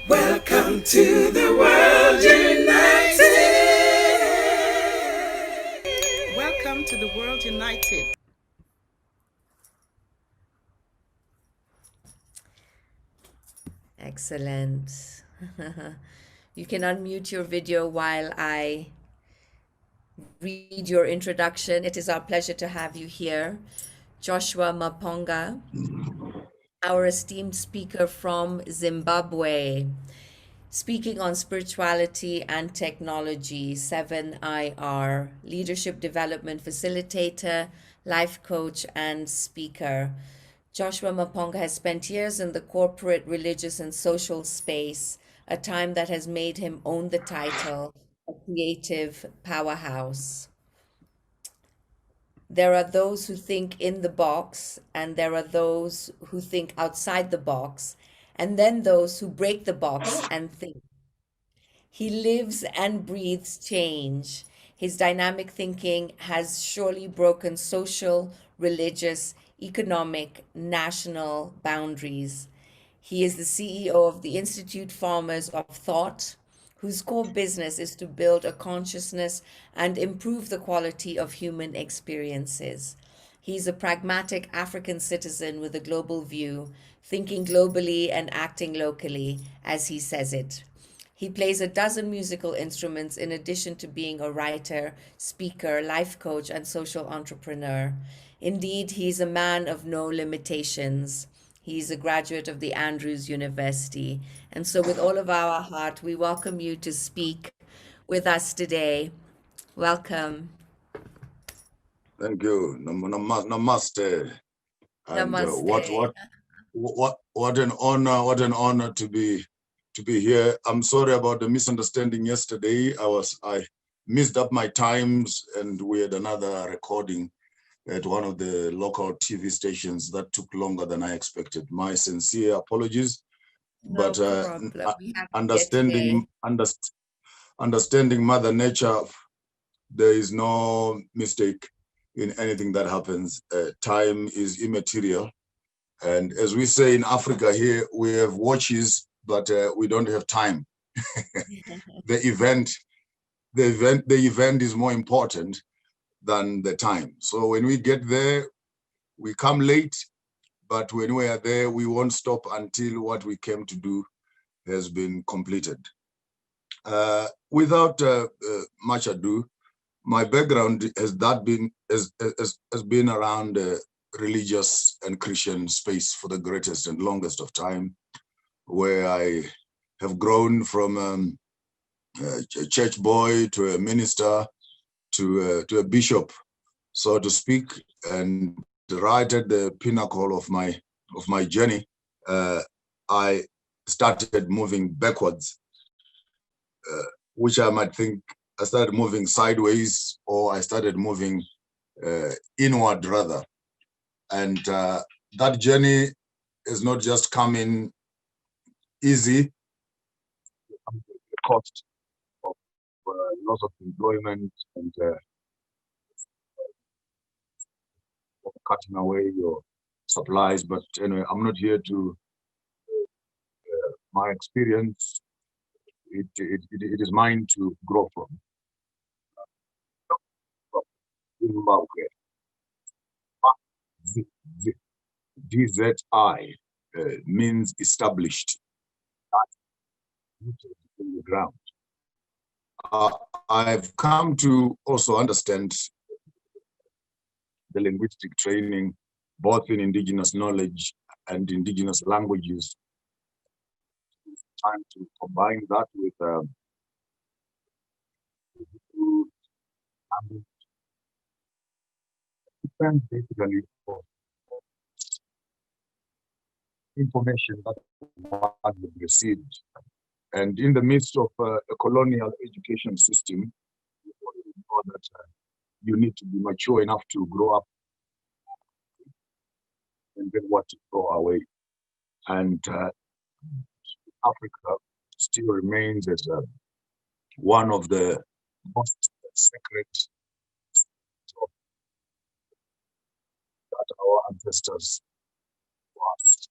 Welcome to the World United. Welcome to the World United. Excellent. You can unmute your video while I read your introduction. It is our pleasure to have you here. Joshua Maponga, our esteemed speaker from Zimbabwe, speaking on spirituality and technology, 7IR, leadership development facilitator, life coach, and speaker. Joshua Maponga has spent years in the corporate, religious, and social space, a time that has made him own the title, a creative powerhouse. There are those who think in the box, and there are those who think outside the box, and then those who break the box and think. He lives and breathes change. His dynamic thinking has surely broken social, religious, economic, national boundaries. He is the CEO of the Institute Farmers of Thought, whose core business is to build a consciousness and improve the quality of human experiences. He's a pragmatic African citizen with a global view, thinking globally and acting locally, as he says it. He plays a dozen musical instruments in addition to being a writer, speaker, life coach, and social entrepreneur. Indeed, he's a man of no limitations. He's a graduate of the Andrews University. And so, with all of our heart, we welcome you to speak with us today. Welcome. Thank you. Namaste. And Namaste. what an honor! What an honor to be here. I'm sorry about the misunderstanding yesterday. I missed up my times, and we had another recording at one of the local TV stations that took longer than I expected. My sincere apologies. No But problem. We have you here today. understanding understanding Mother Nature, there is no mistake in anything that happens. Time is immaterial. And as we say in Africa here, we have watches, but we don't have time. the event, the event is more important than the time. So when we get there, we come late, but when we are there, we won't stop until what we came to do has been completed. Without much ado, my background has been around religious and Christian space for the greatest and longest of time, where I have grown from a church boy to a minister to a bishop, so to speak. And right at the pinnacle of my journey, I started moving backwards, which I might think I started moving sideways, or I started moving inward rather. And that journey is not just coming easy. The cost of loss of employment and cutting away your supplies. But anyway, I'm not here to my experience. It is mine to grow from. Zimbabwe, DZI means established, rooted in the ground. I've come to also understand the linguistic training, both in indigenous knowledge and indigenous languages. Time to combine that with depends basically on information that one has received. And in the midst of a colonial education system, you know that you need to be mature enough to grow up and then what to throw away. And Africa still remains as one of the most sacred that our ancestors lost.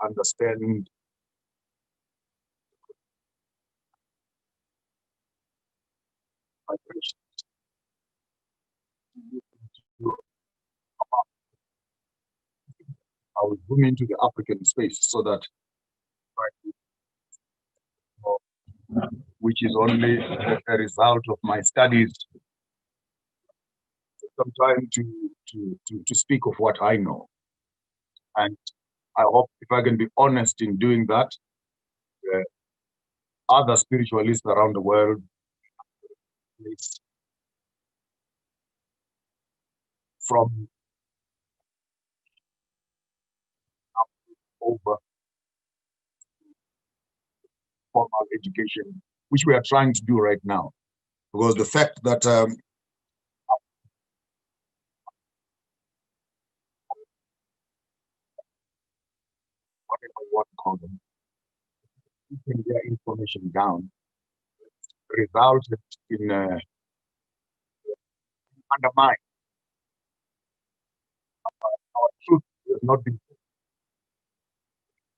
Understand will zoom into the African space so that, which is only a result of my studies, some time to speak of what I know. And I hope if I can be honest in doing that, other spiritualists around the world, from over formal education, which we are trying to do right now. Because the fact that whatever you want to call them, keeping their information down resulted in undermine our truth has not been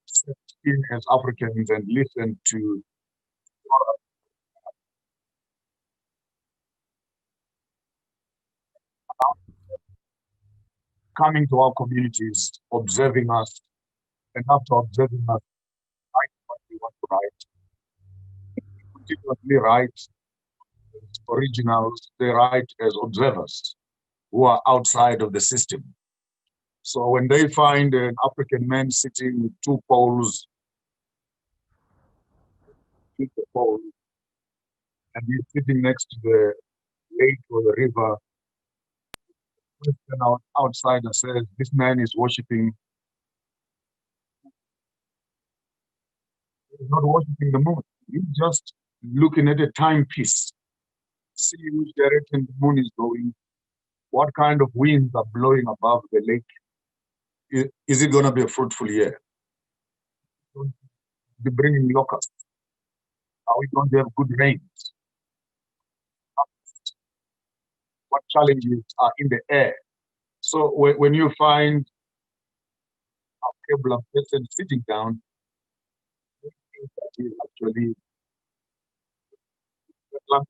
seen as Africans and listen to coming to our communities, observing us, and after observing us, write what we want to write. Continuously write as originals, they write as observers who are outside of the system. So when they find an African man sitting with two poles, the pole, and he's sitting next to the lake or the river, an outsider says, this man is worshiping, he's not worshiping the moon. He's just looking at a timepiece, see which direction the moon is going, what kind of winds are blowing above the lake. Is it going to be a fruitful year? Be bringing locusts? Are we going to have good rains? What challenges are in the air? So when you find a Kebla person sitting down, that is actually the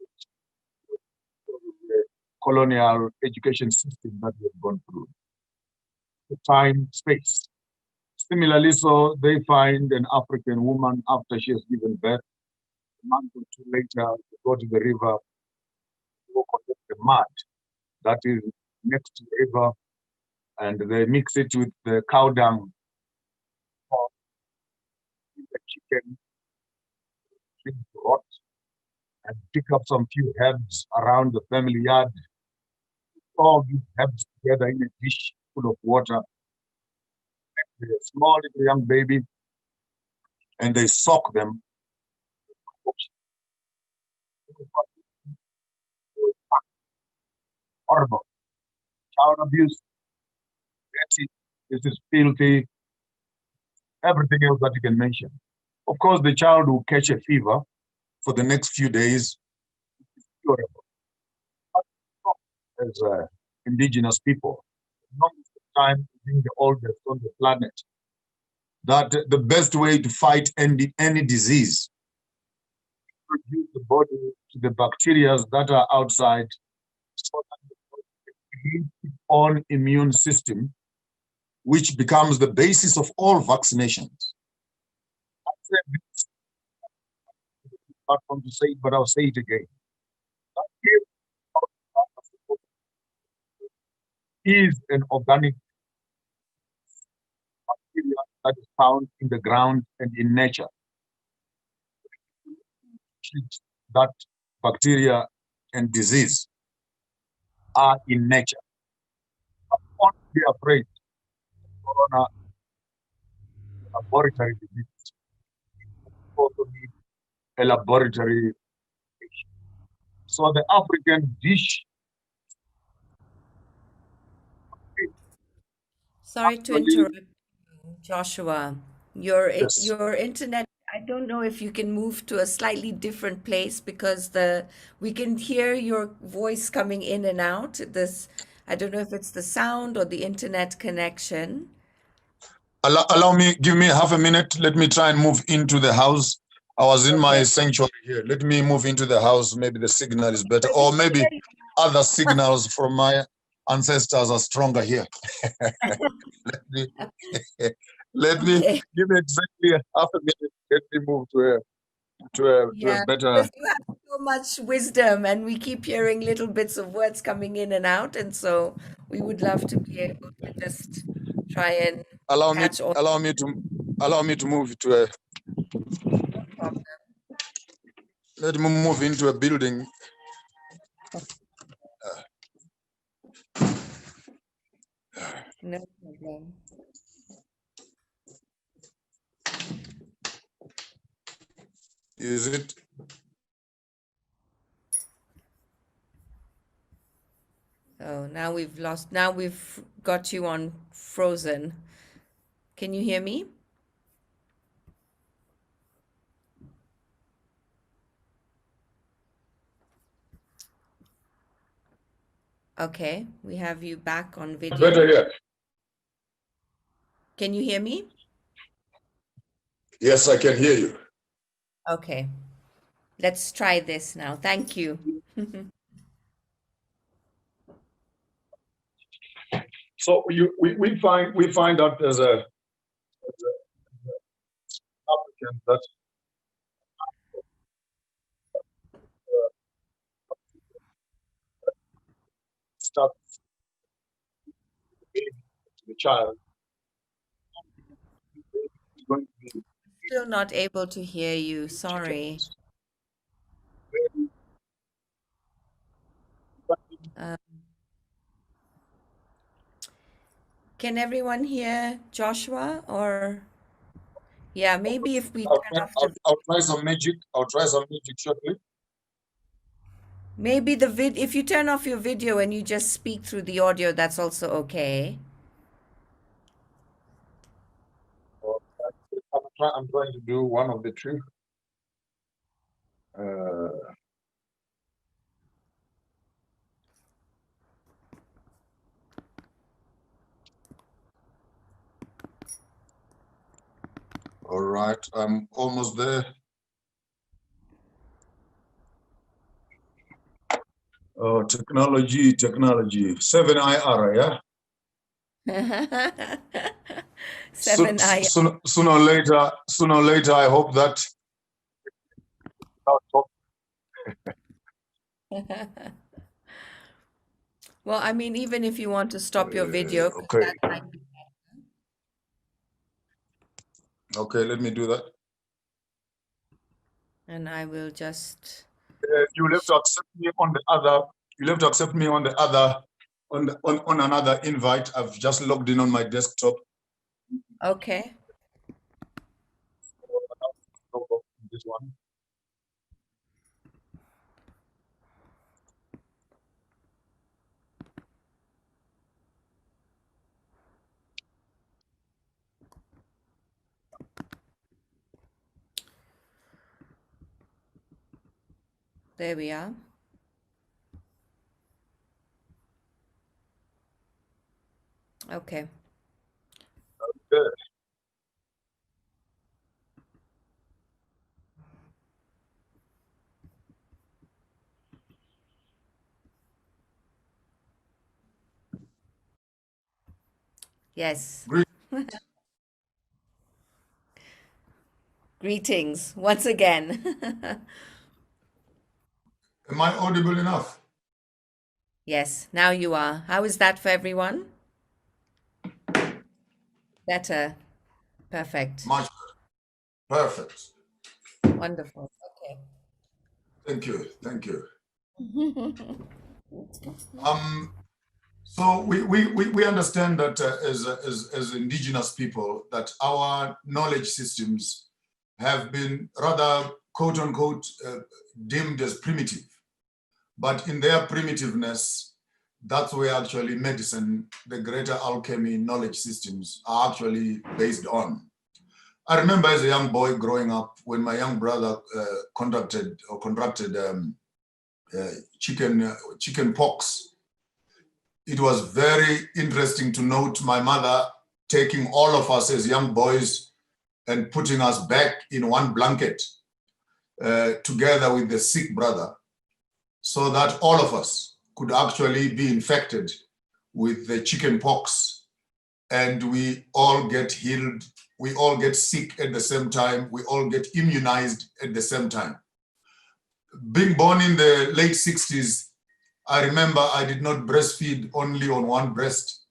colonial education system that we have gone through. The time, space. Similarly, so they find an African woman after she has given birth. A month or two later, they go to the river, go collect the mud that is next to the river, and they mix it with the cow dung, the chicken, rot, and pick up some few herbs around the family yard. All these herbs together in a dish full of water. A small little young baby, and they soak them. Horrible. Child abuse, dirty, this is filthy, everything else that you can mention. Of course, the child will catch a fever for the next few days. It's curable. As indigenous people, longest time being the oldest on the planet, that the best way to fight any disease, reduce the body to the bacteria that are outside, so that its own immune system, which becomes the basis of all vaccinations. I said this, not want to say it, but I'll say it again. Is an organic bacteria that is found in the ground and in nature. That bacteria and disease are in nature. Don't be afraid of corona laboratory disease. Also need a laboratory. So the African dish. Sorry to interrupt you, Joshua. Yes. Your internet, I don't know if you can move to a slightly different place because the we can hear your voice coming in and out. This I don't know if it's the sound or the internet connection. Allow me, give me half a minute. Let me try and move into the house. I was in my Okay. sanctuary here. Let me move into the house. Maybe the signal is better, But we or can maybe hear you. other signals from my. ancestors are stronger here. Let me Okay. give me exactly half a minute. Let me move to a Yeah, better. because you have so much wisdom, and we keep hearing little bits of words coming in and out, and so we would love to be able to just try and Allow me catch all. allow me to move to a. Let me move into a building. No problem. Is it? Oh, now we've lost. Now we've got you on frozen. Can you hear me? Okay, we have you back on video. Better here. Can you hear me? Yes, I can hear you. Okay, let's try this now. Thank you. So we find out as a applicant that start the child is going to be Still not able to hear you. Sorry. Um, can everyone hear Joshua? Or yeah, maybe if we turn off the I'll try some magic. I'll try some magic shortly. maybe the vid if you turn off your video and you just speak through the audio, that's also okay. I'm trying to do one of the two. All right, I'm almost there. Oh, technology. 7IR, yeah? 7i. Sooner or later, I hope that. Well, I mean, even if you want to stop your video, 'cause Okay. that might be. Okay, let me do that. And I will just. You'll have to accept me on the other. You'll have to accept me on the other, on another invite. I've just logged in on my desktop. Okay. This one. There we are. Okay. Good. Yes. Great. Greetings once again. Am I audible enough? Yes, now you are. How is that for everyone? Better. Perfect. Much better. Perfect. Wonderful. Okay. Thank you. Thank you. So we understand that as indigenous people that our knowledge systems have been rather quote unquote deemed as primitive, but in their primitiveness, that's where actually medicine, the greater alchemy knowledge systems are actually based on. I remember as a young boy growing up when my young brother contracted chicken pox. It was very interesting to note my mother taking all of us as young boys and putting us back in one blanket together with the sick brother so that all of us could actually be infected with the chicken pox, and we all get healed. We all get sick at the same time. We all get immunized at the same time. Being born in the late 60s, I remember I did not breastfeed only on one breast.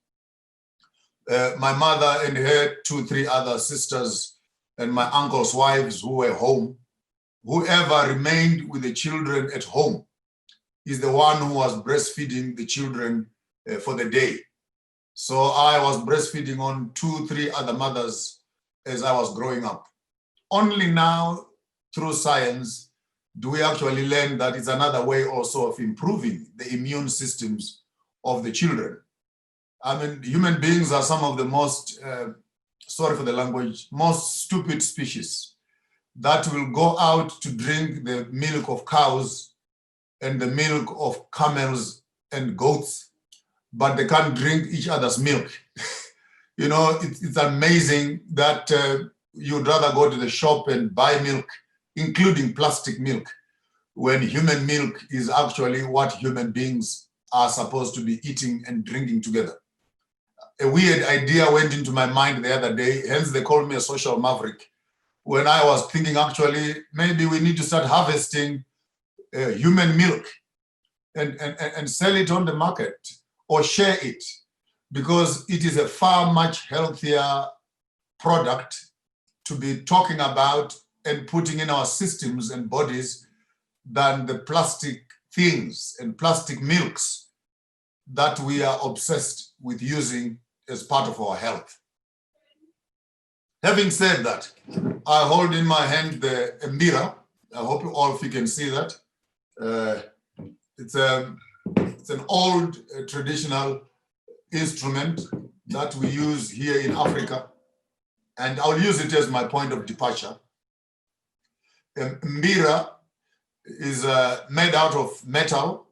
My mother and her 2-3 other sisters and my uncle's wives who were home, whoever remained with the children at home is the one who was breastfeeding the children for the day. So I was breastfeeding on 2-3 other mothers as I was growing up. Only now, through science, do we actually learn that it's another way also of improving the immune systems of the children. I mean, human beings are some of the most, sorry for the language, most stupid species that will go out to drink the milk of cows and the milk of camels and goats, but they can't drink each other's milk. You know, it's amazing that you'd rather go to the shop and buy milk, including plastic milk, when human milk is actually what human beings are supposed to be eating and drinking together. A weird idea went into my mind the other day, hence they called me a social maverick, when I was thinking actually maybe we need to start harvesting human milk and sell it on the market or share it, because it is a far much healthier product to be talking about and putting in our systems and bodies than the plastic things and plastic milks that we are obsessed with using as part of our health. Having said that, I hold in my hand the mbira. I hope all of you can see that. It's an old traditional instrument that we use here in Africa, and I'll use it as my point of departure. Mbira is made out of metal.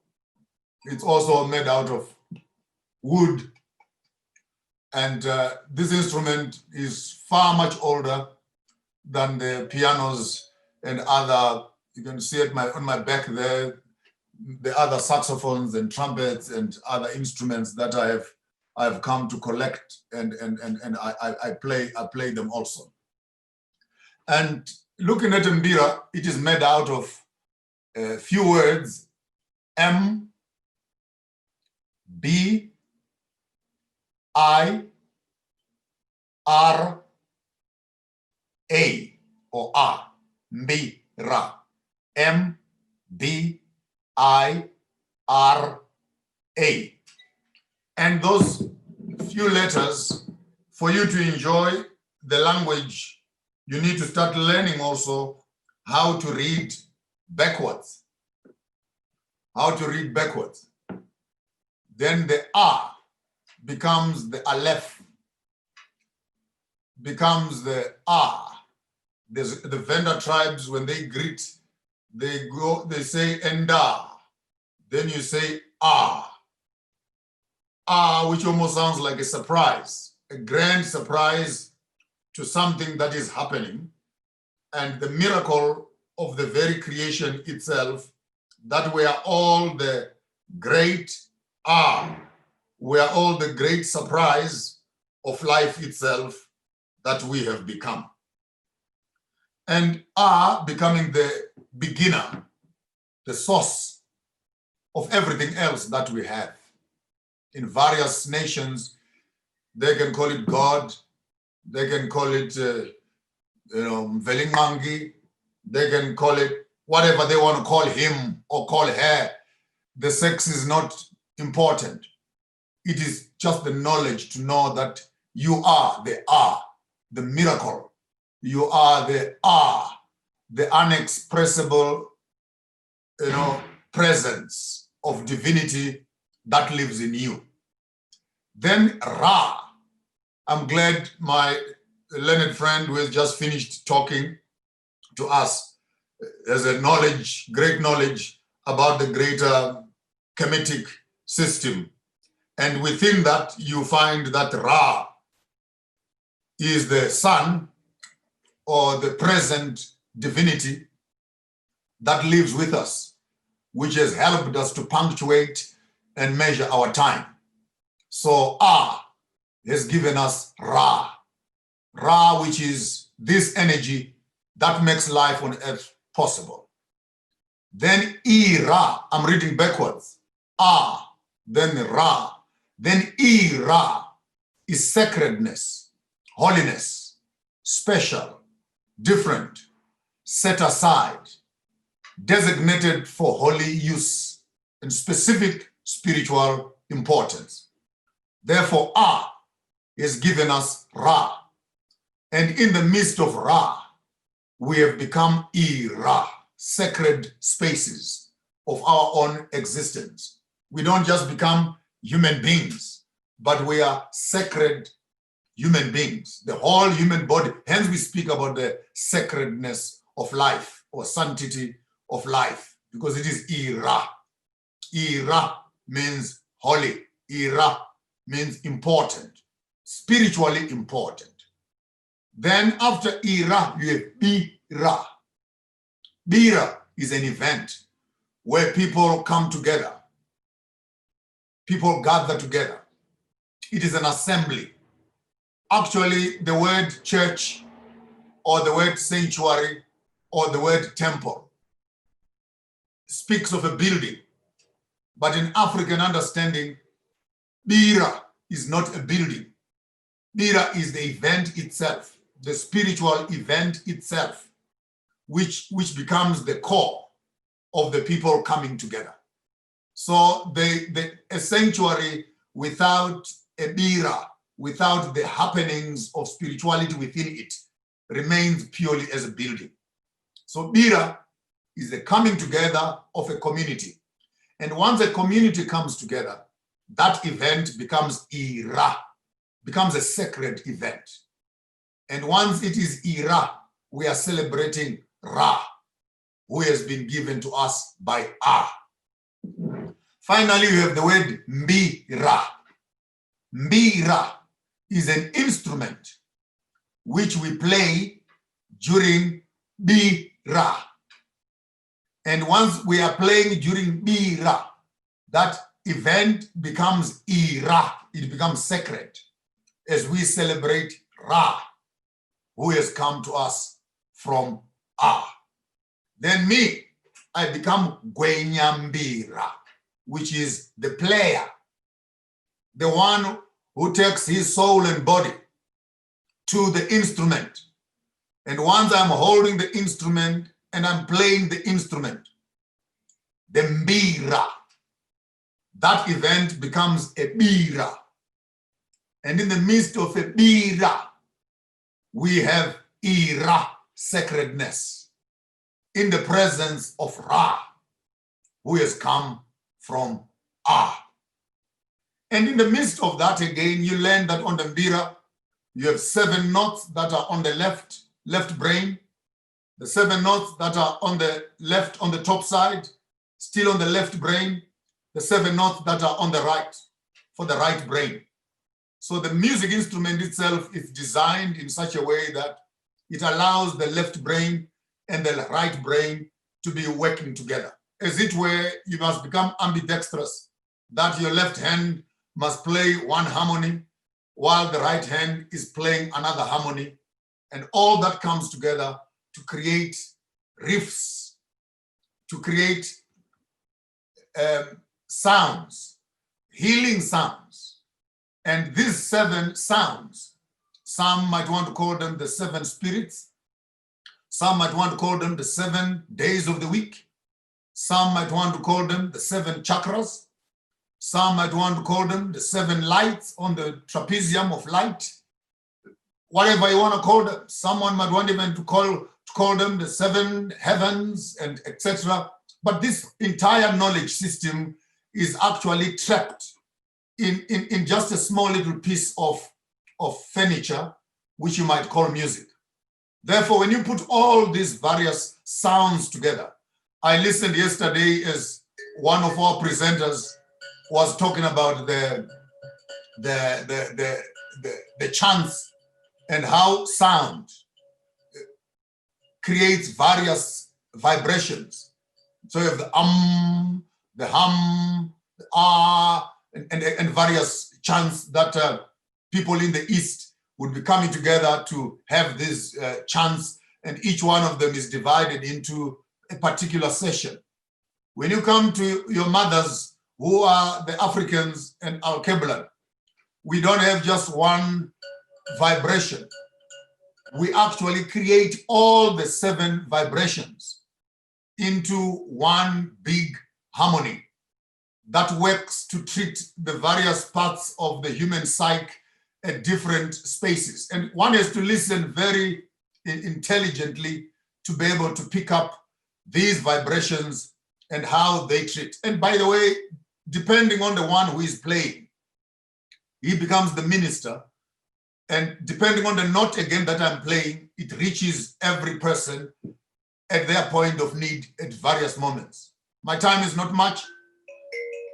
It's also made out of wood. And this instrument is far much older than the pianos and other, you can see it on my back there, the other saxophones and trumpets and other instruments that I have come to collect, and I play them also. And looking at mbira, it is made out of a few words: M, B, I, R, A, or R, mbira, M, B, I, R, A. And those few letters, for you to enjoy the language, you need to start learning also how to read backwards. How to read backwards. Then the R becomes the Aleph, becomes the R. There's the Venda tribes, when they greet, they say Enda. Then you say Ah. Ah, which almost sounds like a surprise, a grand surprise to something that is happening, and the miracle of the very creation itself, that we are all the great are. We are all the great surprise of life itself that we have become. And are becoming the beginner, the source of everything else that we have. In various nations, they can call it God, they can call it Mvelingangi, they can call it whatever they want to call him or call her. The sex is not important. It is just the knowledge to know that you are the miracle. You are the unexpressible, presence of divinity that lives in you. Then Ra. I'm glad my learned friend who has just finished talking to us has a knowledge, great knowledge about the greater Kemetic system. And within that, you find that Ra is the sun or the present divinity that lives with us, which has helped us to punctuate and measure our time. So Ah has given us Ra. Ra, which is this energy that makes life on earth possible. Then Ra, I'm reading backwards. Ah, then Ra. Then Ra is sacredness, holiness, special, different, set aside, designated for holy use and specific spiritual importance. Therefore, Ah has given us Ra. And in the midst of Ra, we have become Ra, sacred spaces of our own existence. We don't just become human beings, but we are sacred human beings, the whole human body. Hence, we speak about the sacredness of life or sanctity of life, because it is Ira. Ira means holy. Ira means important, spiritually important. Then after Ira, you have Bira. Bira is an event where people come together. People gather together. It is an assembly. Actually, the word church or the word sanctuary or the word temple speaks of a building. But in African understanding, Bira is not a building. Bira is the event itself, the spiritual event itself, which becomes the core of the people coming together. So a sanctuary without a Bira, without the happenings of spirituality within it, remains purely as a building. So Bira is the coming together of a community. And once a community comes together, that event becomes Ira, becomes a sacred event. And once it is Ira, we are celebrating Ra, who has been given to us by Ah. Finally, you have the word Mbira. Mbira is an instrument which we play during Bira. And once we are playing during Bira, that event becomes Ira. It becomes sacred as we celebrate Ra, who has come to us from Ah. Then me, I become Gwenyambira, which is the player, the one who takes his soul and body to the instrument. And once I'm holding the instrument and I'm playing the instrument, the Mbira, that event becomes a Bira. And in the midst of a Bira, we have Ira, sacredness, in the presence of Ra, who has come from Ah. And in the midst of that, again, you learn that on the Mbira, you have 7 notes that are on the left brain, the 7 notes that are on the left, on the top side, still on the left brain, the 7 notes that are on the right, for the right brain. So the music instrument itself is designed in such a way that it allows the left brain and the right brain to be working together. As it were, you must become ambidextrous, that your left hand must play one harmony while the right hand is playing another harmony. And all that comes together to create riffs, to create sounds, healing sounds. And these 7 sounds, some might want to call them the 7 spirits. Some might want to call them the 7 days of the week. Some might want to call them the 7 chakras. Some might want to call them the 7 lights on the trapezium of light. Whatever you want to call them. Someone might want even to call them the 7 heavens and etc. But this entire knowledge system is actually trapped in just a small little piece of furniture, which you might call music. Therefore, when you put all these various sounds together, I listened yesterday as one of our presenters was talking about the chants and how sound creates various vibrations. So you have the the hum, the ah, and various chants that people in the East would be coming together to have these chants, and each one of them is divided into a particular session. When you come to your mothers, who are the Africans and our Keblan, we don't have just one vibration. We actually create all the 7 vibrations into one big harmony that works to treat the various parts of the human psyche at different spaces. And one has to listen very intelligently to be able to pick up these vibrations and how they treat. And by the way, depending on the one who is playing, he becomes the minister. And depending on the note again that I'm playing, it reaches every person at their point of need at various moments. My time is not much,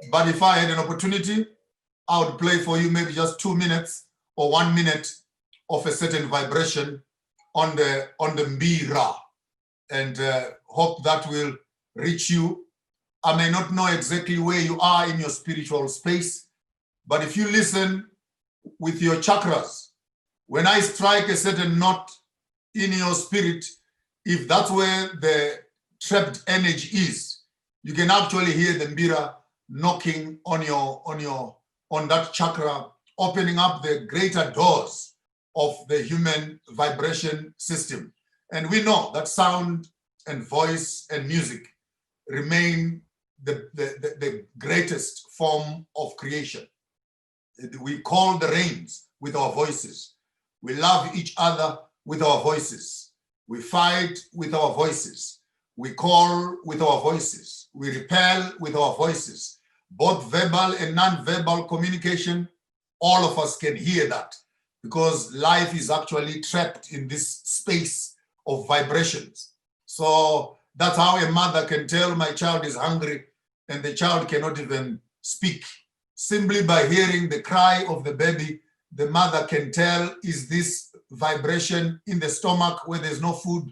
but if I had an opportunity, I would play for you maybe just 2 minutes or 1 minute of a certain vibration on the Mbira, and hope that will reach you. I may not know exactly where you are in your spiritual space, but if you listen with your chakras, when I strike a certain note in your spirit, if that's where the trapped energy is, you can actually hear the Mbira knocking on that chakra, opening up the greater doors of the human vibration system. And we know that sound and voice and music remain the greatest form of creation. We call the rains with our voices. We love each other with our voices. We fight with our voices. We call with our voices. We repel with our voices. Both verbal and non-verbal communication, all of us can hear that, because life is actually trapped in this space of vibrations. So that's how a mother can tell my child is hungry and the child cannot even speak. Simply by hearing the cry of the baby, the mother can tell, is this vibration in the stomach where there's no food?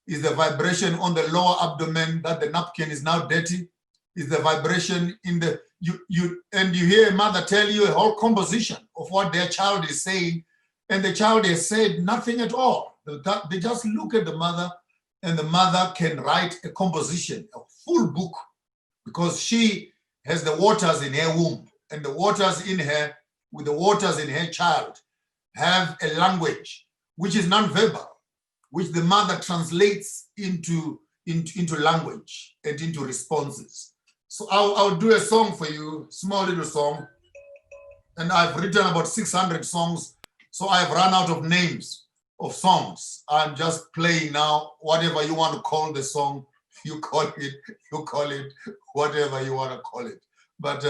Is the vibration on the lower abdomen that the napkin is now dirty? Is the vibration in the, you hear a mother tell you a whole composition of what their child is saying, and the child has said nothing at all. They just look at the mother, and the mother can write a composition, a full book, because she has the waters in her womb, and the waters in her, with the waters in her child, have a language which is non-verbal, which the mother translates into language and into responses. So I'll do a song for you, small little song. And I've written about 600 songs, so I've run out of names of songs. I'm just playing now. Whatever you want to call the song, you call it whatever you want to call it. But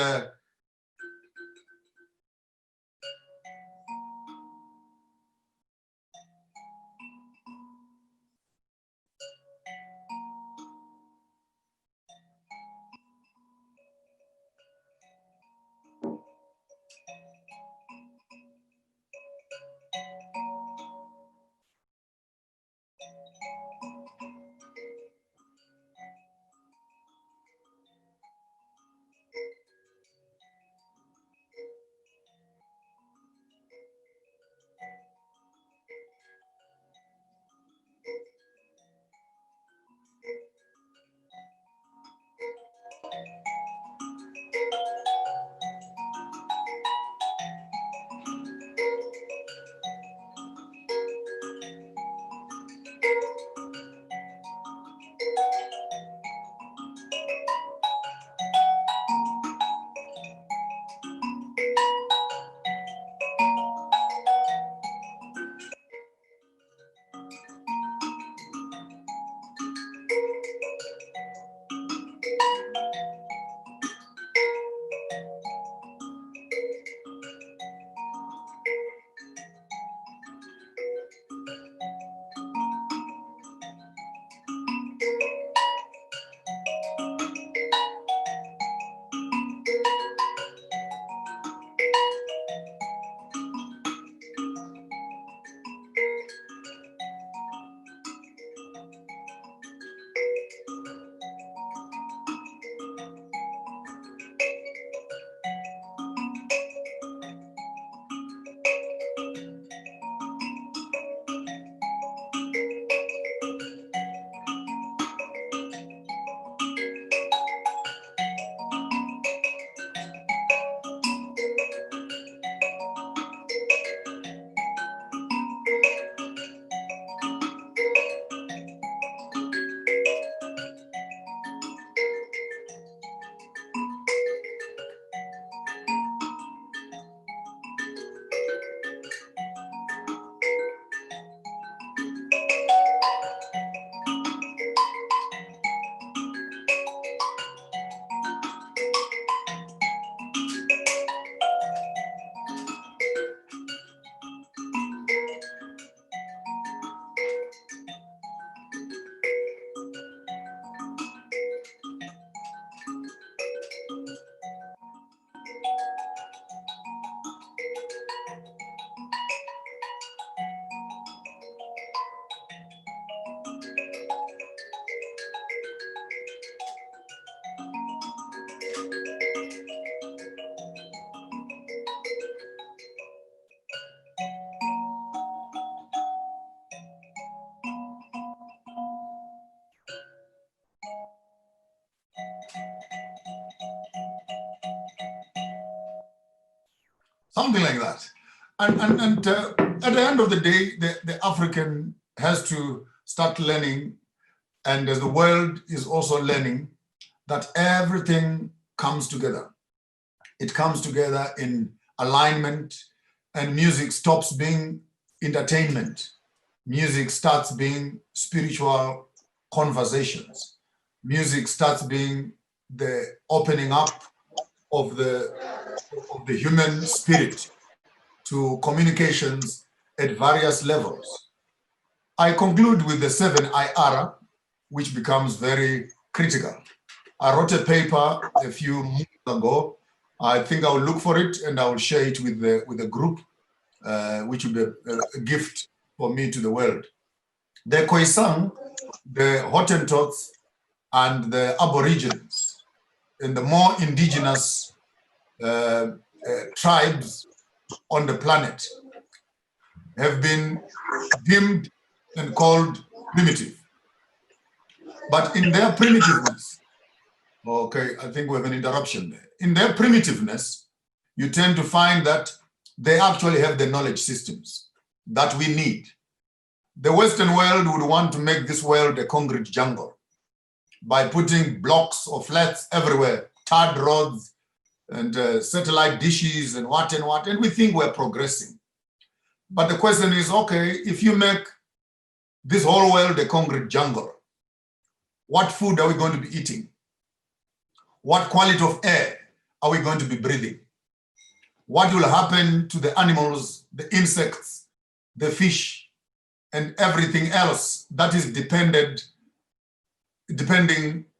something like that. And at the end of the day, the African has to start learning, and as the world is also learning, that everything comes together. It comes together in alignment, and music stops being entertainment. Music starts being spiritual conversations. Music starts being the opening up of the human spirit to communications at various levels. I conclude with the 7IR, which becomes very critical. I wrote a paper a few months ago. I think I will look for it and I will share it with the group, which will be a gift for me to the world. The Khoisan, the Hottentots, and the Aborigines, and the more indigenous tribes on the planet have been deemed and called primitive. But in their primitiveness, okay, I think we have an interruption there. In their primitiveness, you tend to find that they actually have the knowledge systems that we need. The Western world would want to make this world a concrete jungle by putting blocks or flats everywhere, tarred roads and satellite dishes and what, and we think we're progressing. But the question is, okay, if you make this whole world a concrete jungle, what food are we going to be eating? What quality of air are we going to be breathing? What will happen to the animals, the insects, the fish, and everything else that is depending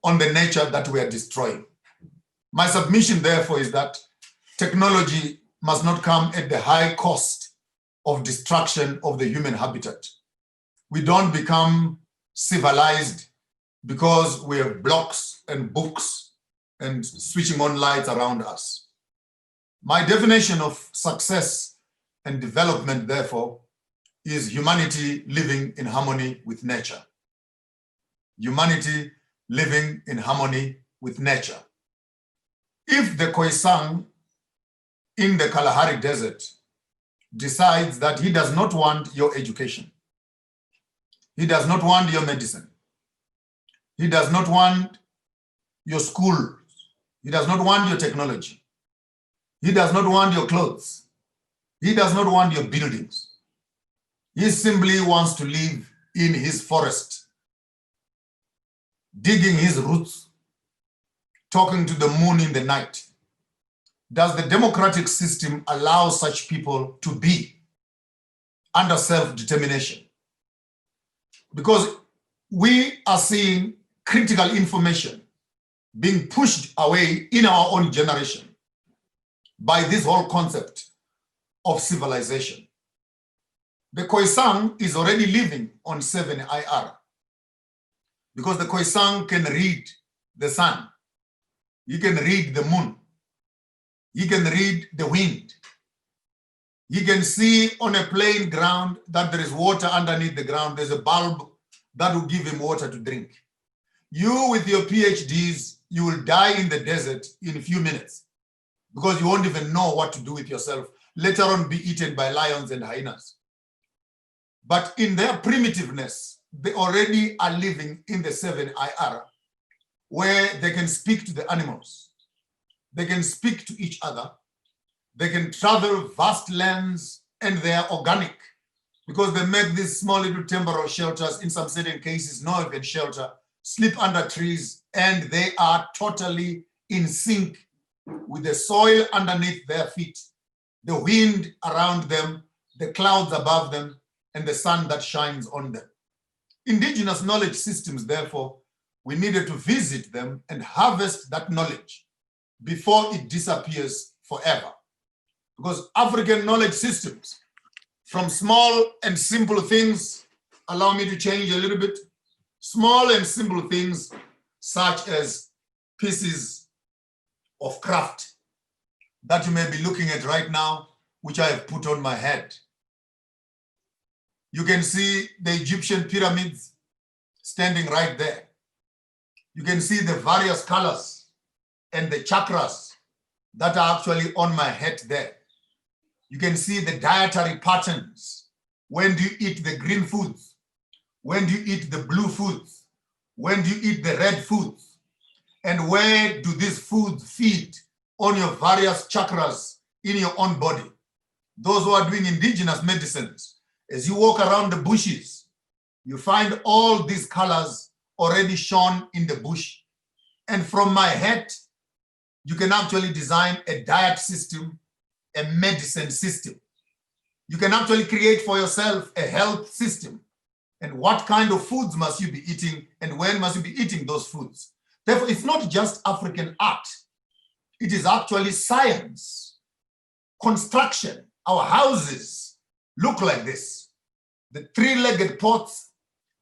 on the nature that we are destroying? My submission, therefore, is that technology must not come at the high cost of destruction of the human habitat. We don't become civilized because we have blocks and books and switching on lights around us. My definition of success and development, therefore, is humanity living in harmony with nature. Humanity living in harmony with nature. If the Khoisan in the Kalahari Desert decides that he does not want your education, he does not want your medicine, he does not want your school, he does not want your technology, he does not want your clothes, he does not want your buildings, he simply wants to live in his forest, digging his roots, talking to the moon in the night. Does the democratic system allow such people to be under self-determination? Because we are seeing critical information being pushed away in our own generation by this whole concept of civilization. The Khoisan is already living on 7IR because the Khoisan can read the sun, he can read the moon, he can read the wind, he can see on a plain ground that there is water underneath the ground, there's a bulb that will give him water to drink. You with your PhDs, you will die in the desert in a few minutes because you won't even know what to do with yourself, later on be eaten by lions and hyenas. But in their primitiveness, they already are living in the 7IR where they can speak to the animals, they can speak to each other, they can travel vast lands, and they are organic because they make these small little temporary shelters, in some certain cases, no even shelter, sleep under trees, and they are totally in sync with the soil underneath their feet, the wind around them, the clouds above them, and the sun that shines on them. Indigenous knowledge systems, therefore, we needed to visit them and harvest that knowledge before it disappears forever. Because African knowledge systems, from small and simple things, allow me to change a little bit, small and simple things such as pieces of craft that you may be looking at right now, which I have put on my head. You can see the Egyptian pyramids standing right there. You can see the various colors and the chakras that are actually on my head there. You can see the dietary patterns. When do you eat the green foods? When do you eat the blue foods? When do you eat the red foods? And where do these foods feed on your various chakras in your own body? Those who are doing indigenous medicines, as you walk around the bushes, you find all these colors already shown in the bush. And from my head, you can actually design a diet system, a medicine system. You can actually create for yourself a health system. And what kind of foods must you be eating and when must you be eating those foods? Therefore, it's not just African art. It is actually science, construction. Our houses look like this. The three-legged pots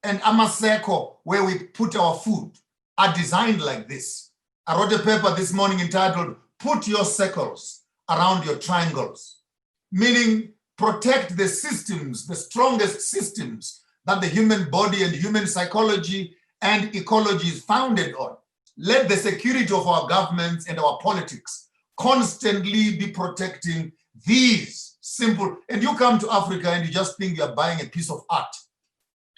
and amaseko, where we put our food, are designed like this. I wrote a paper this morning entitled, "Put Your Circles Around Your Triangles," meaning protect the systems, the strongest systems that the human body and human psychology and ecology is founded on. Let the security of our governments and our politics constantly be protecting these simple, and you come to Africa and you just think you're buying a piece of art.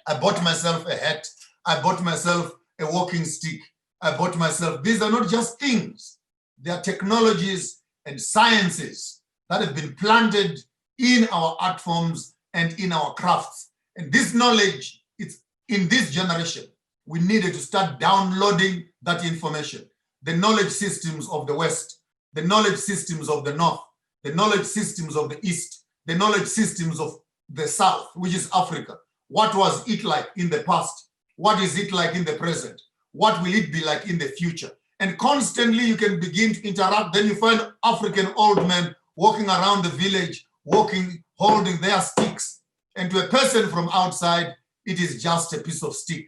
I bought myself a hat. I bought myself a walking stick. I bought myself, these are not just things. They are technologies and sciences that have been planted in our art forms and in our crafts. And this knowledge, it's in this generation, we needed to start downloading that information. The knowledge systems of the West, the knowledge systems of the North, the knowledge systems of the East, the knowledge systems of the South, which is Africa. What was it like in the past? What is it like in the present? What will it be like in the future? And constantly you can begin to interact. Then you find African old men walking around the village, walking, holding their sticks. And to a person from outside, it is just a piece of stick.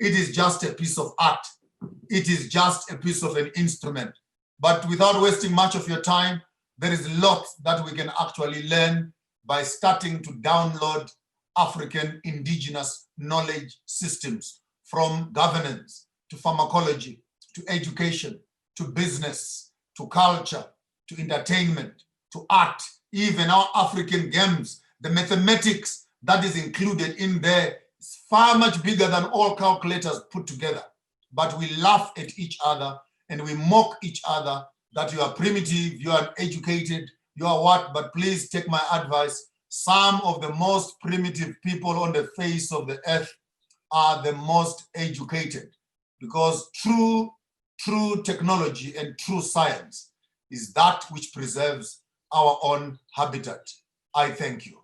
It is just a piece of art. It is just a piece of an instrument. But without wasting much of your time, there is a lot that we can actually learn by starting to download African indigenous knowledge systems, from governance to pharmacology, to education, to business, to culture, to entertainment, to art, even our African games. The mathematics that is included in there is far much bigger than all calculators put together. But we laugh at each other and we mock each other that you are primitive, you are uneducated, you are what? But please take my advice. Some of the most primitive people on the face of the earth are the most educated, because true technology and true science is that which preserves our own habitat. I thank you.